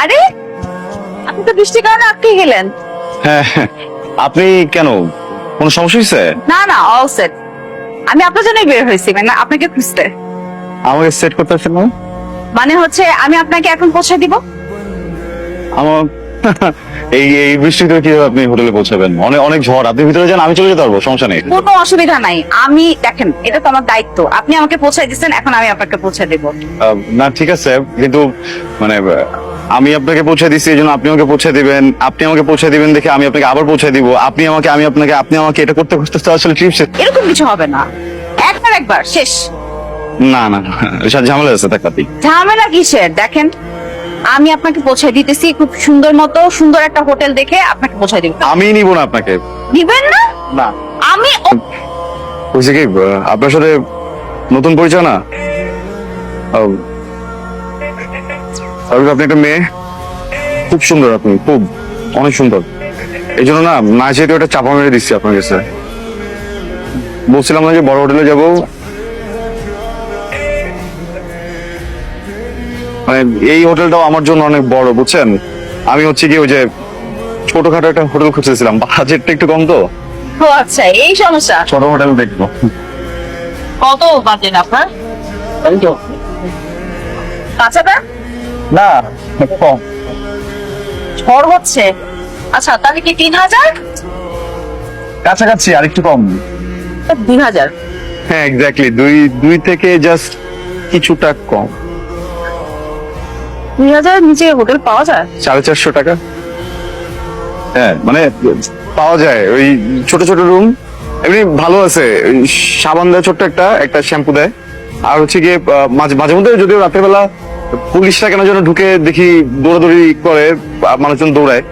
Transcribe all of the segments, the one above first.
আরে আপনি তো বৃষ্টির কারণে আটকে গেলেন। হ্যাঁ, আপনি কেন, কোনো সমস্যা হয়েছে? না না, অল সেট। আমি আপনার জন্যই বের হয়েছি, মানে আপনাকে খুঁজতে। আমাকে সেট করতে পারছেন না? মানে হচ্ছে আমি আপনাকে এখন পৌঁছে দিব। আমার এই এই বৃষ্টিতে কিভাবে আপনি হোটেলে পৌঁছাবেন? অনেক অনেক ঝড়, আপনি ভিতরে যান, আমি চলে যেতে পারবো, সমস্যা নেই। কোনো অসুবিধা নাই, আমি দেখেন এটা তো আমার দায়িত্ব। আপনি আমাকে পৌঁছাই দিচ্ছেন, এখন আমি আপনাকে পৌঁছে দেব। না ঠিক আছে, কিন্তু মানে আমি আপনাকে পৌঁছে দিচ্ছি এই জন্য আপনি আমাকে পৌঁছে দিবেন, আপনি আমাকে পৌঁছে দিবেন দেখে আমি আপনাকে আবার পৌঁছে দিব, আপনি আমাকে আমি আপনাকে, আপনি আমাকে, এটা করতে করতে তো আসলে ট্রিপ শেষ। এরকম কিছু হবে না, একবার শেষ। না না না, এসব ঝামেলা আছে টাকাতি। ঝামেলা কিসের? দেখেন আমি আপনাকে পৌঁছে দিতেছি, খুব সুন্দর মতো সুন্দর একটা হোটেল দেখে আপনাকে পৌঁছে দিব। আমি নিব না আপনাকে। দিবেন না? না, আমি বুঝছি কি, আপনার সাথে নতুন পরিচয় না। আপনি একটা মেয়ে, খুব সুন্দর, আপনি খুব অনেক সুন্দর, এই জন্য না চেয়ে ওটা চাপা মেরে দিচ্ছি আপনার কাছে। বলছিলাম না যে বড় হোটেলে যাব, মানে এই হোটেলটাও আমার জন্য অনেক বড়, বুঝছেন। আমি হচ্ছে কি ওই যে ছোটখাটো একটা হোটেল খুঁজতেছিলাম, বাজেটটা একটু কম তো। ও আচ্ছা, এই সমস্যা। ছোট হোটেল দেখবো। কত বাজেট আপনার? কাঁচাটা না, কম। ঝড় হচ্ছে। আচ্ছা তাহলে কি 3000? কাছাকাছি আর একটু কম। 2000। হ্যাঁ এক্স্যাক্টলি, দুই থেকে জাস্ট কিছুটা কম। 2000 নিচে হোটেল পাওয়া যায়? 450 টাকা। হ্যাঁ মানে পাওয়া যায়, ওই ছোট ছোট রুম, এমনি ভালো আছে। ওই সাবান দেয় ছোট্ট একটা শ্যাম্পু দেয়, আর হচ্ছে গিয়ে মাঝে মাঝে মধ্যে যদিও রাতের বেলা পুলিশরা কেন যেন ঢুকে দেখি দৌড়াদৌড়ি করে, মানুষজন দৌড়ায়।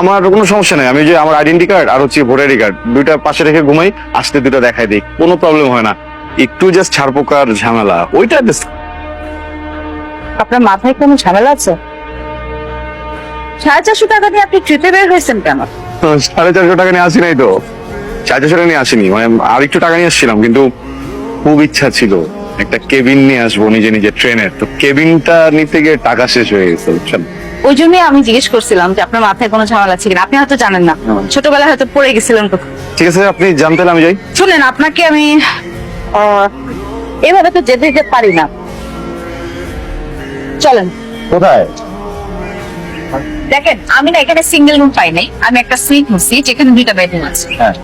আমার কোনো সমস্যা নেই, আমি যে আমার আইডেন্টি কার্ড আর হচ্ছে ভোটার আইডি কার্ড দুইটা পাশে রেখে ঘুমাই, আসতে দুটো দেখাই দিই, কোনো প্রবলেম হয় না। একটু জাস্ট ছাড়পোকার ঝামেলা, ওইটা আপনার মাথায় কোনো ঝামেলা আছে? 450 টাকা দিয়ে আপনি ট্রিপে বের হয়েছেন কেন? 450 টাকা নিয়ে আসি নাই তো, 450 টাকা নিয়ে আসিনি, মানে আর একটু টাকা নিয়ে আসছিলাম, কিন্তু খুব ইচ্ছা ছিল একটা কেবিন নিয়ে আসবো নিজে নিজে ট্রেনের, তো কেবিনটা নিতে গিয়ে টাকা শেষ হয়ে গেছে, বুঝছেন। ওই জন্যই আমি জিজ্ঞেস করছিলাম যে আপনার মাথায় কোনো ঝামেলা আছে কিনা। আপনি হয়তো জানেন না, ছোটবেলায় হয়তো পড়ে গেছিলেন কোথাও। ঠিক আছে, আপনি জানতেন আমি যাই। শুনেন, আপনাকে আমি এভাবে তো যেতে যেতে পারি না, চলেন। কোথায়? দেখেন আমি না এখানে সিঙ্গেল রুম পাই নাই, আমি একটা সুইট নিচ্ছি যেখানে 2টা বেডরুম আছে। হ্যাঁ